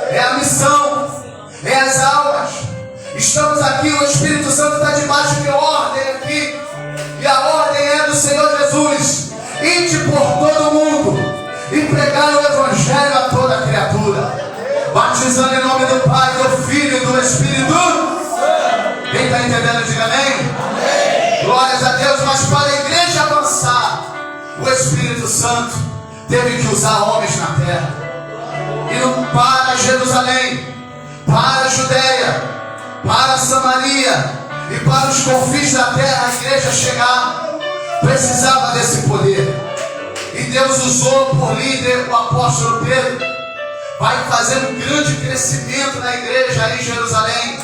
é a missão, é as almas. Estamos aqui, o Espírito Santo está debaixo de ordem aqui, e a ordem é do Senhor Jesus: ide por todo mundo e pregar o Evangelho a toda criatura, batizando em nome do Pai, do Filho e do Espírito. Quem está entendendo, diga amém. Amém. Glórias a Deus. Mas para a igreja avançar, o Espírito Santo teve que usar homens na terra. E não para Jerusalém, para a Judeia, para a Samaria e para os confins da terra, a igreja chegar, precisava desse poder. E Deus usou por líder o apóstolo Pedro. Vai fazer um grande crescimento na igreja aí em Jerusalém.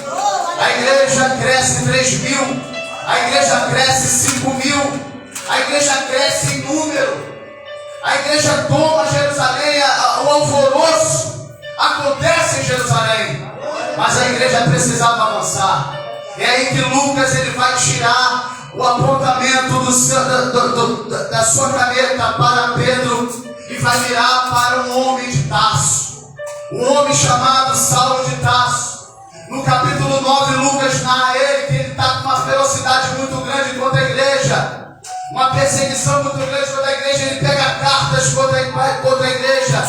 A igreja cresce 3.000, a igreja cresce 5.000, a igreja cresce em número. A igreja toma Jerusalém, o alvoroço acontece em Jerusalém. Mas a igreja precisava avançar. É aí que Lucas ele vai tirar o apontamento da sua caneta para Pedro e vai virar para um homem de Tarso, um homem chamado Saulo de Tarso. No capítulo 9, Lucas narra ele que ele está com uma velocidade muito grande contra a igreja, uma perseguição muito grande contra a igreja. Ele pega cartas contra a igreja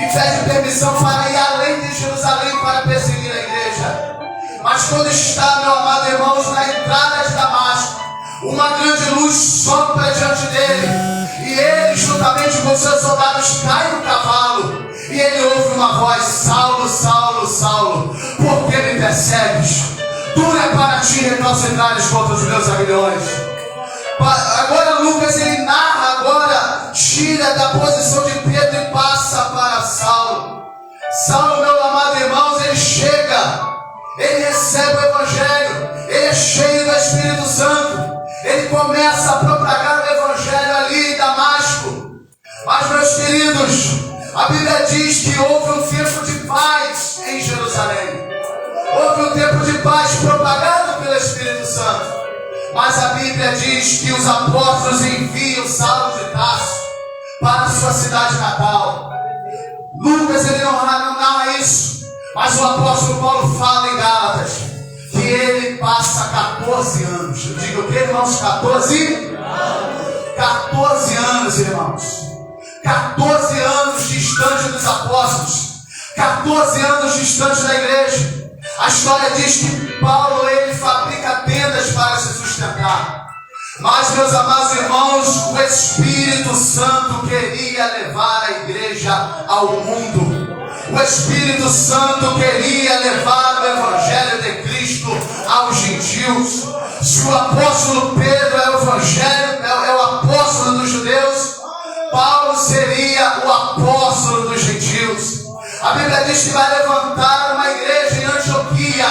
e pede permissão para ir além de Jerusalém para perseguir a igreja. Mas quando está, meu amado irmãos, na entrada de Damasco, uma grande luz sopra diante dele, e ele, juntamente com seus soldados, cai no cavalo, e ele ouve uma voz: Saulo, Saulo, Saulo, por que me persegues? Duro é para ti recalcitrares contra os meus aguilhões. Agora Lucas ele narra, agora tira da posição de Pedro e passa para Saulo. Saulo, meu amado irmãos, ele chega, ele recebe o Evangelho, ele é cheio do Espírito Santo, ele começa a propagar o Evangelho ali em Damasco. Mas, meus queridos, a Bíblia diz que houve um tempo de paz em Jerusalém. Houve um tempo de paz propagado pelo Espírito Santo. Mas a Bíblia diz que os apóstolos enviam Saulo de Tarso para a sua cidade natal. Lucas ele não narra isso, mas o apóstolo Paulo fala em Gálatas que ele passa 14 anos. Eu digo o que, irmãos? 14 anos, irmãos. 14 anos distante dos apóstolos, 14 anos distante da igreja. A história diz que Paulo ele fabrica tendas para se sustentar. Mas, meus amados irmãos, o Espírito Santo queria levar a igreja ao mundo. O Espírito Santo queria levar o Evangelho de Cristo aos gentios. Se o apóstolo Pedro é o Evangelho, é o apóstolo dos judeus, Paulo seria o apóstolo dos gentios. A Bíblia diz que vai levantar uma igreja em Antioquia.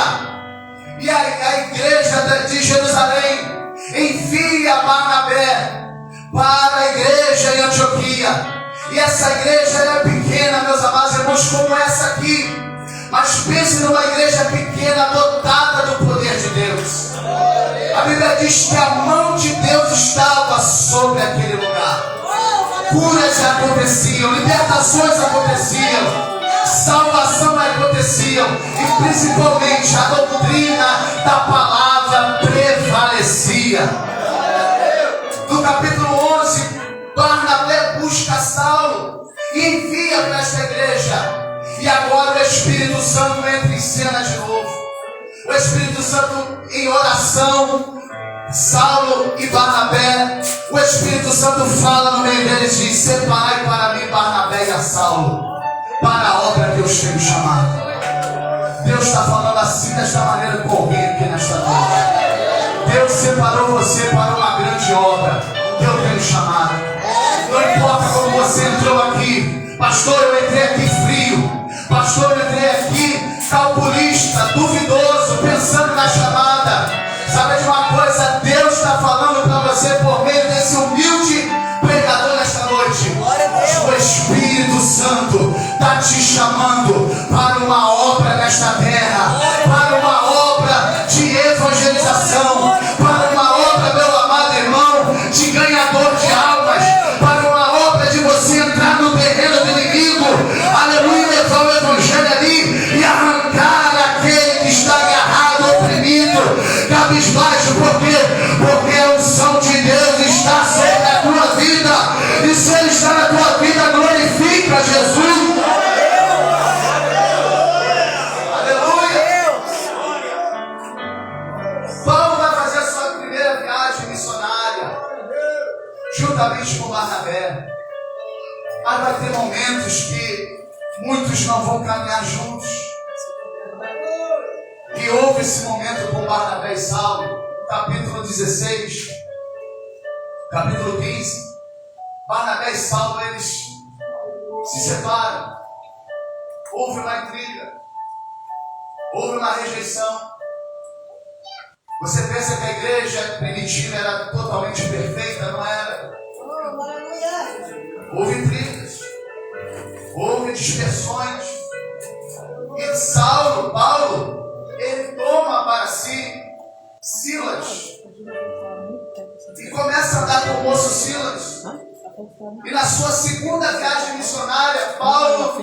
E a igreja de Jerusalém envia Barnabé para a igreja em Antioquia. E essa igreja é pequena, meus amados irmãos, como essa aqui. Mas pense numa igreja pequena, dotada do poder de Deus. A Bíblia diz que a mão de Deus estava sobre aquele lugar. Curas aconteciam, libertações aconteciam, salvação acontecia, e principalmente a doutrina da palavra prevalecia. No capítulo 11, Barnabé busca Saulo e envia para esta igreja. E agora o Espírito Santo entra em cena de novo. O Espírito Santo em oração, Saulo e Barnabé, o Espírito Santo fala no meio deles e diz: separai para mim Barnabé e a Saulo para a obra que eu os tenho chamado. Deus está falando assim, desta maneira, com alguém aqui nesta noite. Deus separou você para uma grande obra que eu tenho chamado. Não importa como você entrou aqui. Pastor, eu entrei aqui frio. Pastor, eu entrei aqui calculista, duvidoso, pensando na chamada. Sabe de uma coisa? Deus está falando para você por meio desse humilde pregador nesta noite. O Espírito Santo está te chamando para uma obra nesta terra, para uma obra de evangelização, para uma obra, meu amado irmão, de ganhador de almas, para uma obra de você entrar no terreno do inimigo, aleluia, levar o evangelho ali Mas vai ter momentos que muitos não vão caminhar juntos. E houve esse momento com Barnabé e Saulo, capítulo 16, capítulo 15. Barnabé e Saulo, eles se separam. Houve uma intriga. Houve uma rejeição. Você pensa que a igreja primitiva era totalmente perfeita? Não era. Houve intrigas. Houve dispersões. E Paulo, ele toma para si Silas. E começa a andar com o moço Silas. E na sua segunda viagem missionária, Paulo,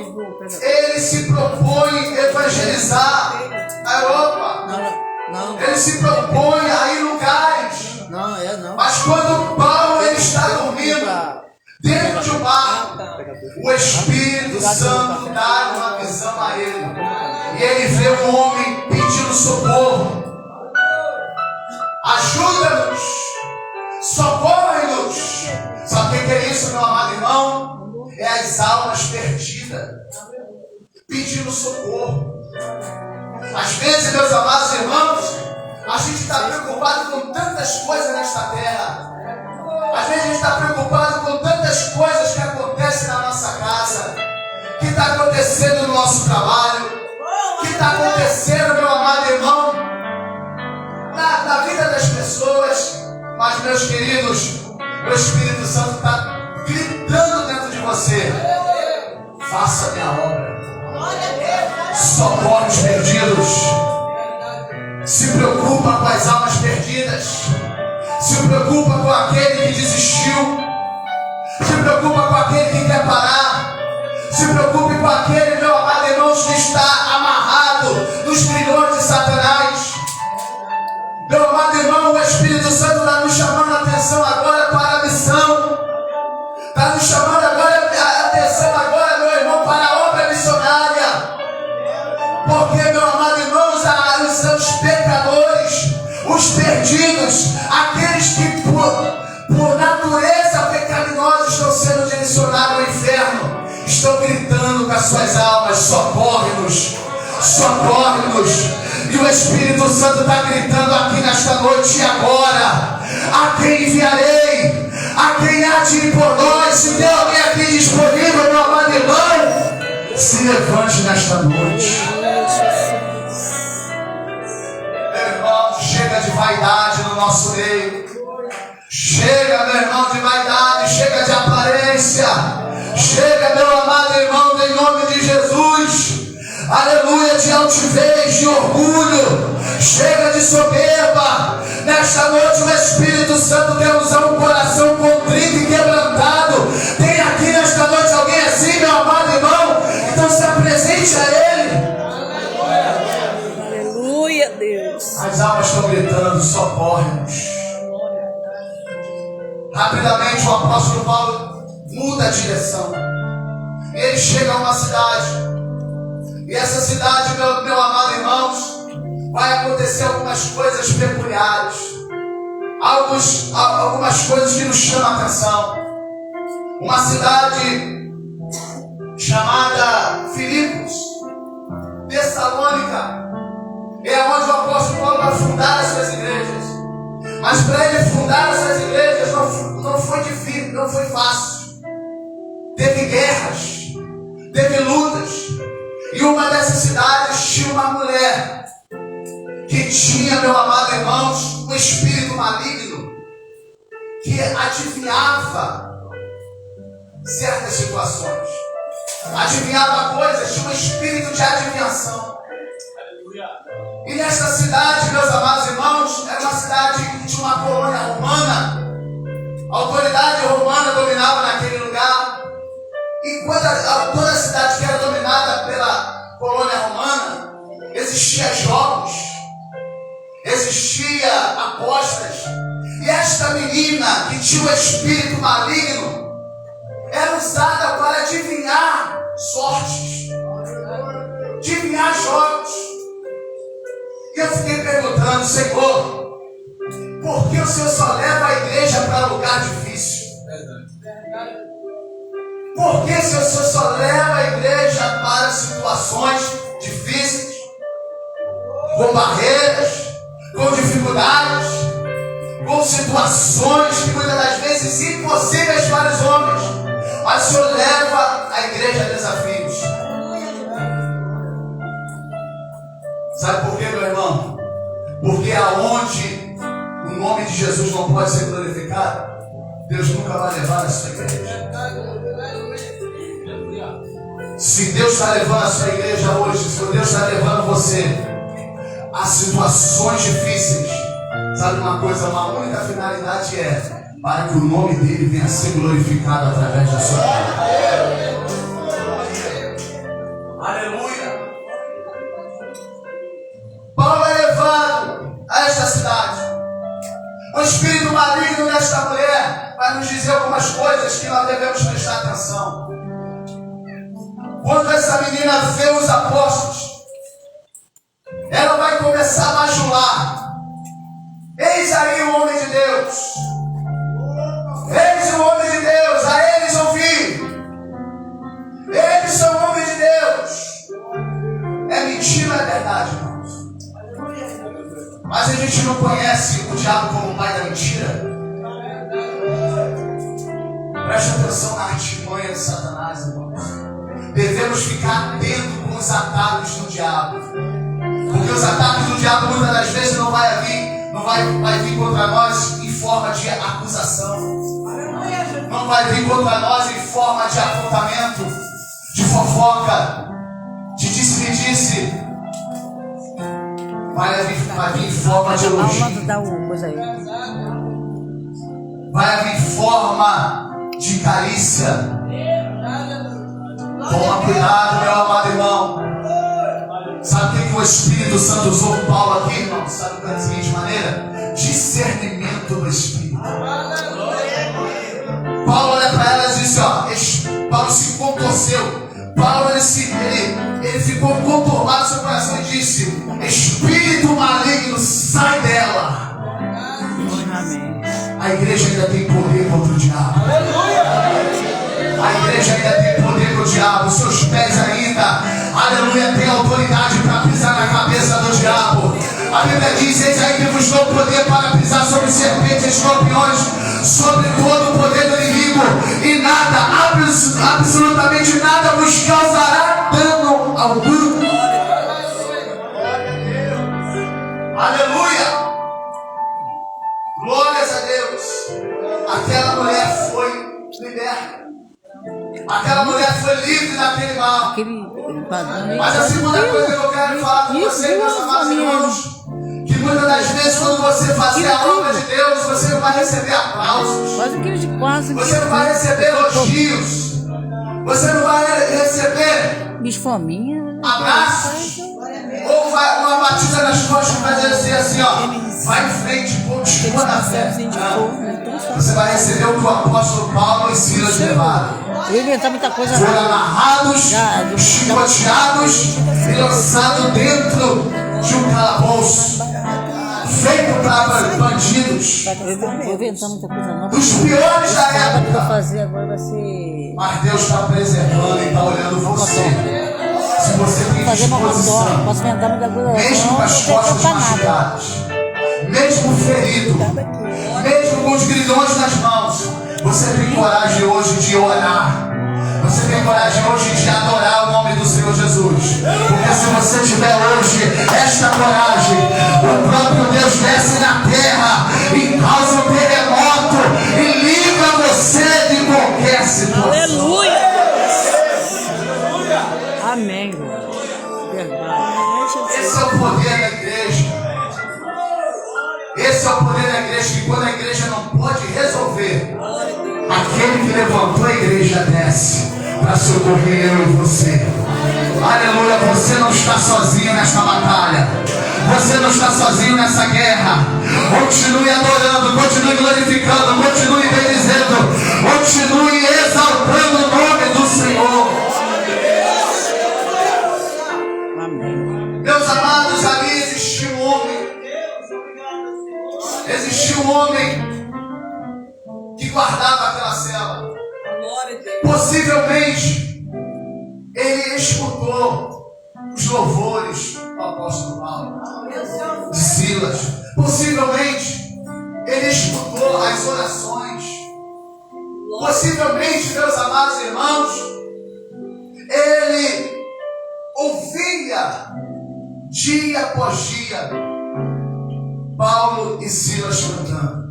ele se propõe evangelizar a Europa. Ele se propõe a ir em lugares. Mas quando Paulo ele está dormindo dentro de um barco, o Espírito Santo dá uma visão a ele. E ele vê um homem pedindo socorro. Ajuda-nos! Socorre-nos! Sabe o que é isso, meu amado irmão? É as almas perdidas pedindo socorro. Às vezes, meus amados irmãos, a gente está preocupado com tantas coisas nesta terra. Às vezes a gente está preocupado com tantas coisas que acontecem na nossa casa, que está acontecendo no nosso trabalho, que está acontecendo, meu amado irmão, na vida das pessoas. Mas, meus queridos, o Espírito Santo está gritando dentro de você: faça a minha obra. Socorre os perdidos. Se preocupa com as almas perdidas. Se preocupa com aquele que desistiu. Se preocupa com aquele que quer parar. Se preocupe com aquele, meu amado irmão, que está amarrado nos grilhões de Satanás. Meu amado irmão, o Espírito Santo está nos chamando a atenção agora para a missão. Está nos chamando agora a atenção agora, meu irmão, para a obra missionária. Porque, meu amado irmão, os pecadores, os perdidos, aqueles que por natureza pecaminosa estão sendo direcionados ao inferno, estão gritando com as suas almas: socorre-nos, socorre-nos. E o Espírito Santo está gritando aqui nesta noite: e agora? A quem enviarei? A quem há de ir por nós? Se tem alguém aqui disponível, meu amado irmão, se levante nesta noite. Meu irmão, chega de vaidade no nosso meio. Chega, meu irmão, de vaidade. Chega de aparência. Chega, meu amado irmão, em nome de Jesus. Aleluia, de altivez, de orgulho. Chega de soberba. Nesta noite o Espírito Santo quer usar um coração contrito e quebrantado. Tem aqui nesta noite alguém assim, meu amado irmão? Então se apresente a Ele. Aleluia, Deus. As almas estão gritando: socorre-nos. Rapidamente o apóstolo Paulo muda a direção. E ele chega a uma cidade. E essa cidade, meu amado irmãos, vai acontecer algumas coisas peculiares. Algumas coisas que nos chamam a atenção. Uma cidade chamada Filipos, Tessalônica, é onde o apóstolo Paulo vai fundar as suas igrejas. Mas para ele fundar essas igrejas não foi difícil, não foi fácil. Teve guerras, teve lutas. E uma dessas cidades tinha uma mulher que tinha, meu amado irmãos, um espírito maligno que adivinhava certas situações. Adivinhava coisas, tinha um espírito de adivinhação. E nessa cidade, meus amados irmãos, era uma cidade que tinha uma colônia romana. A autoridade romana dominava naquele lugar. E quando toda a cidade que era dominada pela colônia romana, existia jogos, existia apostas. E esta menina que tinha um espírito maligno era usada para adivinhar sortes, adivinhar jogos. E eu fiquei perguntando: Senhor, por que o Senhor só leva a igreja para lugar difícil? Por que se você só leva a igreja para situações difíceis, com barreiras, com dificuldades, com situações que muitas das vezes impossíveis para os homens, mas o Senhor leva a igreja a desafios? Sabe por quê, meu irmão? Porque aonde o nome de Jesus não pode ser glorificado, Deus nunca vai levar a sua igreja. Se Deus está levando a sua igreja hoje, se Deus está levando você a situações difíceis, sabe uma coisa? Uma única finalidade é para que o nome dele venha a ser glorificado através da sua vida. Aleluia! Paulo é levado a esta cidade. O espírito maligno desta mulher vai nos dizer algumas coisas que nós devemos prestar atenção. Quando essa menina vê os apóstolos, ela vai começar a bajular. Eis aí o homem de Deus. Eis o homem de Deus, a eles ouvir. Eles são homens de Deus. É mentira, é verdade, irmãos. Mas a gente não conhece o diabo como o pai da mentira. Preste atenção na artimanha de Satanás, irmãos. Devemos ficar atentos com os ataques do diabo. Porque os ataques do diabo muitas das vezes não vai vir contra nós em forma de acusação. Não vai vir contra nós em forma de apontamento, de fofoca, de disse-me-disse. Vai vir em forma de elogio. Vai vir em forma de carícia. Toma cuidado, meu amado irmão. Sabe o que o Espírito Santo usou com Paulo aqui, irmão? Sabe da seguinte maneira? Discernimento do Espírito. Paulo olha para ela e disse, Paulo se contorceu. Paulo ele ficou conturbado no seu coração e disse: Espírito maligno, sai dela. A igreja ainda tem poder contra o diabo. A igreja ainda tem poder contra o diabo. Os seus pés ainda, aleluia, tem autoridade para pisar na cabeça do diabo. A Bíblia diz: eis aí que vos dou poder para pisar sobre serpentes e escorpiões, sobre todo o poder do inimigo, e nada, absolutamente nada vos causará dano algum. Aleluia! Glórias a Deus! Aquela mulher foi liberta. Aquela mulher foi livre daquele mal. Mas a segunda coisa que eu quero falar com você, meus amados irmãos, que muitas das vezes quando você fazer a obra de Deus, você não vai receber aplausos, você não vai receber elogios, você não vai receber abraços, ou uma batida nas costas para dizer assim, vai em frente, continua na fé. Você vai receber o que o apóstolo Paulo e Silas levaram. Foram amarrados, chicoteados e lançados dentro de um calabouço feito para bandidos, dos piores da época. Mas Deus está preservando e está olhando você. Se você tem disposição, mesmo com as costas machucadas, mesmo ferido, mesmo com os grilhões nas mãos, você tem coragem hoje de orar. Você tem coragem hoje de adorar o nome do Senhor Jesus. Porque se você tiver hoje esta coragem, o próprio Deus desce na terra e causa um terremoto e livra você de qualquer situação. Aleluia! Amém. Esse é o poder da igreja. Esse é o poder da igreja, que quando a igreja não pode resolver, aquele que levantou a igreja desce para socorrer eu e você. Aleluia, você não está sozinho nesta batalha. Você não está sozinho nessa guerra. Continue adorando, continue glorificando, continue bendizendo, continue exaltando o nome do Senhor. Meus amados, ali existiu um homem. Existiu um homem que guardava aquela cela. Possivelmente escutou os louvores do apóstolo Paulo, de Silas. Possivelmente, ele escutou as orações. Possivelmente, meus amados irmãos, ele ouvia dia após dia Paulo e Silas cantando.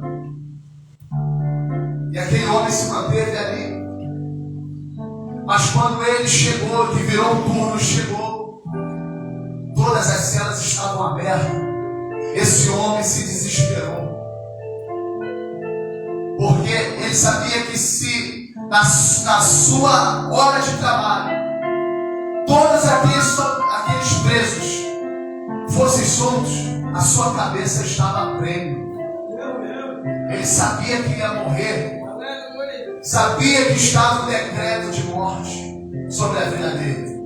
E aquele homem se manteve ali. Mas quando ele chegou, que virou um turno, chegou, todas as celas estavam abertas. Esse homem se desesperou. Porque ele sabia que se na sua hora de trabalho, todos aqueles presos fossem soltos, a sua cabeça estava presa. Ele sabia que ia morrer. Sabia que estava um decreto de morte sobre a vida dele.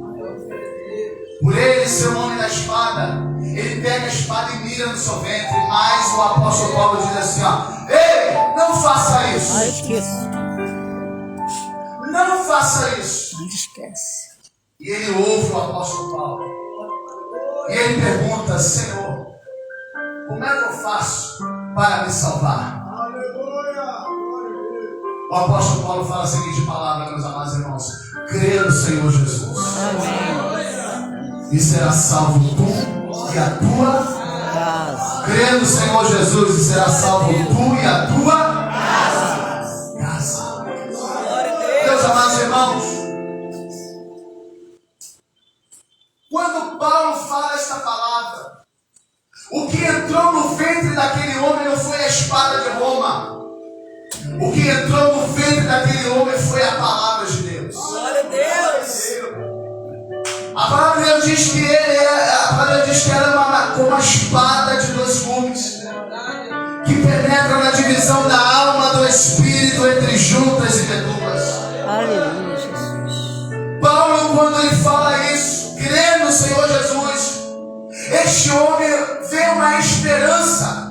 Por ele ser o homem da espada, ele pega a espada e mira no seu ventre. Mas o apóstolo Paulo diz assim, ei, não faça isso. Não faça isso. Não esquece. E ele ouve o apóstolo Paulo. E ele pergunta, Senhor, como é que eu faço para me salvar? O apóstolo Paulo fala a seguinte palavra, meus amados irmãos: crê no Senhor Jesus. Amém. E será salvo tu e a tua casa. Crê no Senhor Jesus e será salvo tu e a tua casa. Meus amados irmãos, quando Paulo fala esta palavra, o que entrou no ventre daquele homem não foi a espada de Roma. O que entrou no ventre daquele homem foi a palavra de Deus. Glória a Deus. A palavra de Deus diz que era como uma espada de dois gumes, que penetra na divisão da alma do espírito, entre juntas e medulas. Aleluia, Jesus. Paulo, quando ele fala isso, crê no Senhor Jesus, este homem vê uma esperança.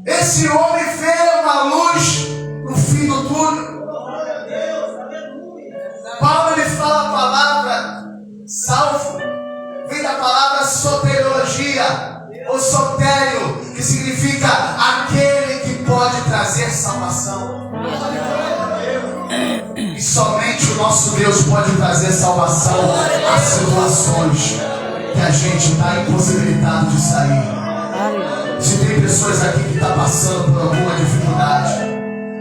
Esse homem vê uma luz no fim do túnel. Paulo, ele fala a palavra salvo, vem da palavra soteriologia, ou sotério, que significa aquele que pode trazer salvação. E somente o nosso Deus pode trazer salvação às situações que a gente está impossibilitado de sair. Se tem pessoas aqui que estão passando por alguma dificuldade,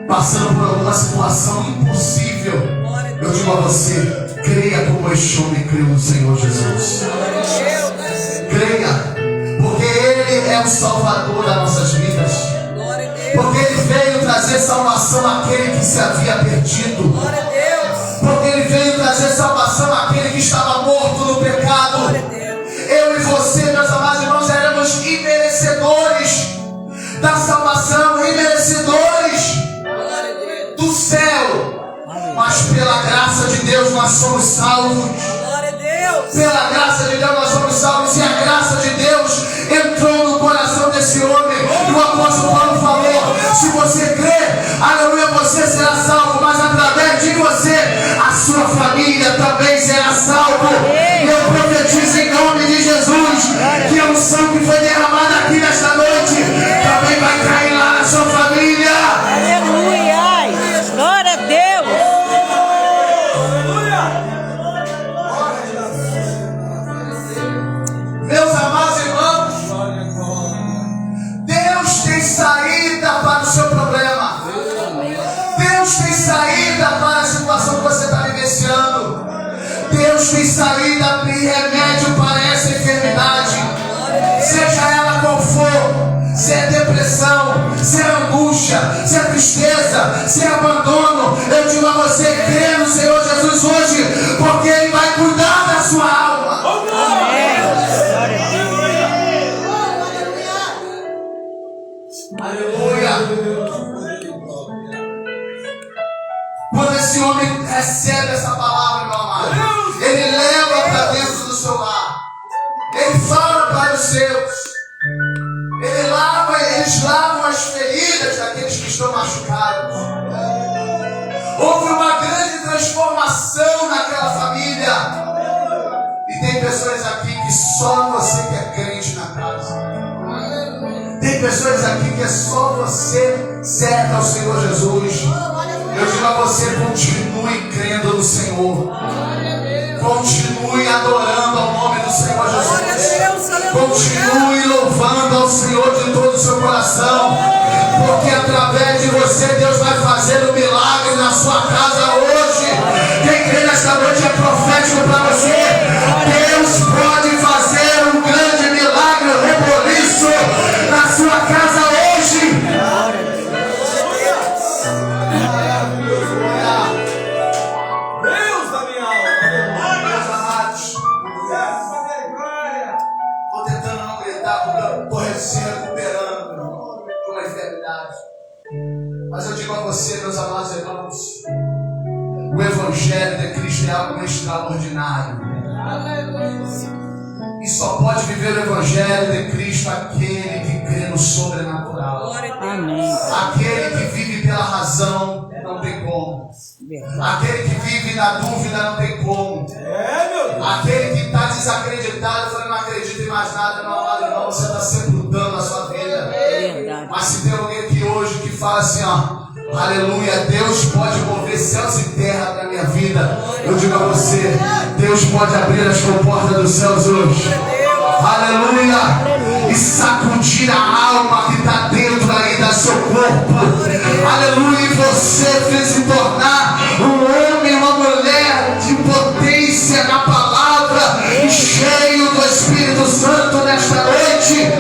passando por alguma situação impossível, eu digo a você, creia como este homem creu no Senhor Jesus. Creia, porque Ele é o Salvador das nossas vidas. Porque Ele veio trazer salvação àquele que se havia perdido. Porque Ele veio trazer salvação àquele que estava morto no pecado. Eu e você, meus amados irmãos, éramos imerecedores da salvação, imerecedores do céu. Mas pela graça de Deus nós somos salvos. Pela graça de Deus nós somos salvos. E a graça de Deus entrou no coração desse homem. E o apóstolo Paulo falou: se você crê, aleluia, você será salvo. Mas através de você, a sua família também será salva. Eu profetizo em nome de Jesus que a unção que foi derramada aqui nesta noite também vai cair lá na sua família. Aleluia! Glória a Deus! Meus amados irmãos, Deus tem saída para o seu problema. Deus tem saída para a situação que você está vivenciando. Deus tem saída e remédio para essa enfermidade, seja ela qual for. Se é depressão, se é angústia, se é tristeza, se é abandono, eu digo a você, crê no Senhor Jesus hoje, porque Ele vai cuidar da sua alma. Aleluia. Quando esse homem recebe essa palavra, meu amado, ele leva para dentro do seu lar. Ele fala para os seus. Eles lavam as feridas daqueles que estão machucados. Houve uma grande transformação naquela família. Tem pessoas aqui que é só você serve ao Senhor Jesus. Eu digo a você, continue crendo no Senhor. Continue adorando ao nome do Senhor Jesus. Continue louvando ao Senhor de todo o seu coração. Porque através de você Deus vai fazer um milagre na sua casa hoje. Quem crê nesta noite é profético para você. Deus pode fazer um grande milagre, um reboliço na sua casa hoje. Deus da minha alma. Meus amados, estou tentando não gritar porque eu estou se recuperando de uma enfermidade. Mas eu digo a você, meus amados irmãos, o Evangelho de Cristo é algo extraordinário. E só pode viver o Evangelho de Cristo aquele que crê no sobrenatural. Amém. Aquele que vive pela razão, não tem como. Aquele que vive na dúvida, não tem como. Aquele que está desacreditado, falando, não acredita em mais nada, meu amado irmão, você está sepultando a sua vida. Verdade. Mas se tem alguém aqui hoje que fala assim, ó, aleluia, Deus pode mover céus e terra para a minha vida, eu digo a você, Deus pode abrir as comportas dos céus hoje. Aleluia. E sacudir a alma que está dentro aí do seu corpo. Aleluia. E você se tornar um homem, uma mulher de potência na palavra e cheio do Espírito Santo nesta noite.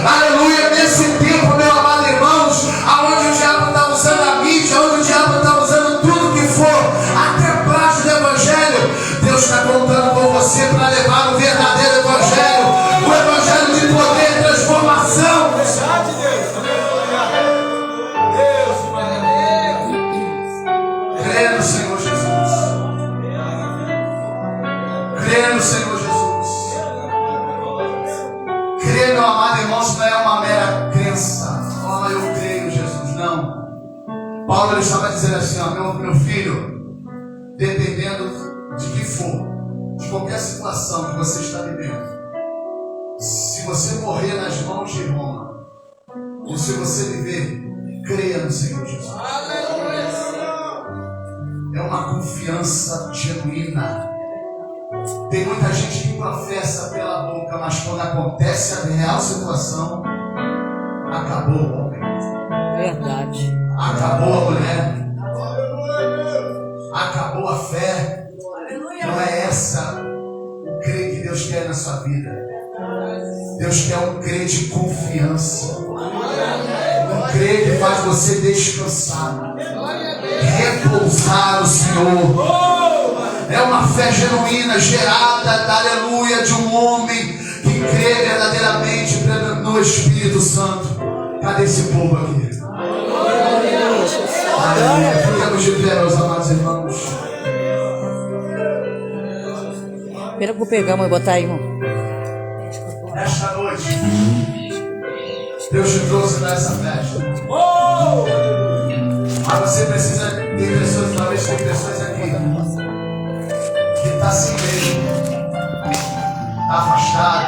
Aleluia. Nesse tempo, meu amado irmãos, aonde o diabo está usando a mídia, onde o diabo está usando tudo que for, até parte do Evangelho, Deus está contando com você para levar o verdadeiro Evangelho, o Evangelho de poder e transformação. Crê no Senhor Jesus. Crê no Senhor Jesus. Crê, meu amado irmão, não é uma mera crença. Oh, eu creio, Jesus. Não. Paulo ele estava dizendo assim, ó, meu filho, dependendo de que for, de qualquer situação que você está vivendo, se você morrer nas mãos de Roma, ou se você viver, creia no Senhor Jesus. É uma confiança genuína. Tem muita gente que professa pela boca, mas quando acontece a real situação, acabou o homem. Verdade. Acabou a mulher. Acabou a fé. Não é essa o crer que Deus quer na sua vida. Deus quer um crer de confiança. Um crer que faz você descansar. Repousar no Senhor. É uma fé genuína, gerada, aleluia, de um homem que crê verdadeiramente no Espírito Santo. Cadê esse povo aqui? Aleluia. Ficamos de pé, meus amados irmãos. Espera que eu vou pegar, vou botar aí, irmão. Esta noite, Deus te trouxe para essa festa. Mas você precisa ter pessoas, talvez tem pessoas aqui que está assim mesmo, está afastado,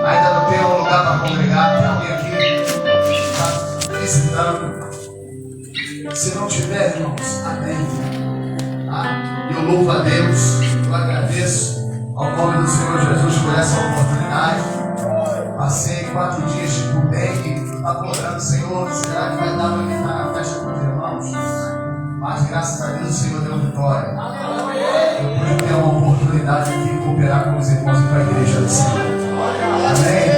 ainda não tem um lugar para congregar. Tem alguém aqui que está visitando. Se não tiver, irmãos, amém. Tá? Eu louvo a Deus, eu agradeço ao nome do Senhor Jesus por essa oportunidade. Passei 4 dias de Pubec, adorando, Senhor, será que vai dar para mim estar na festa com os irmãos? Mas graças a Deus o Senhor deu vitória. Eu pude ter uma oportunidade de cooperar com os irmãos e com a igreja do Senhor. Amém?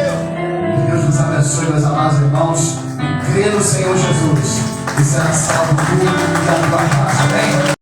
Que Deus nos abençoe, meus amados irmãos, e crê no Senhor Jesus, e será salvo tudo e a tua casa. Amém?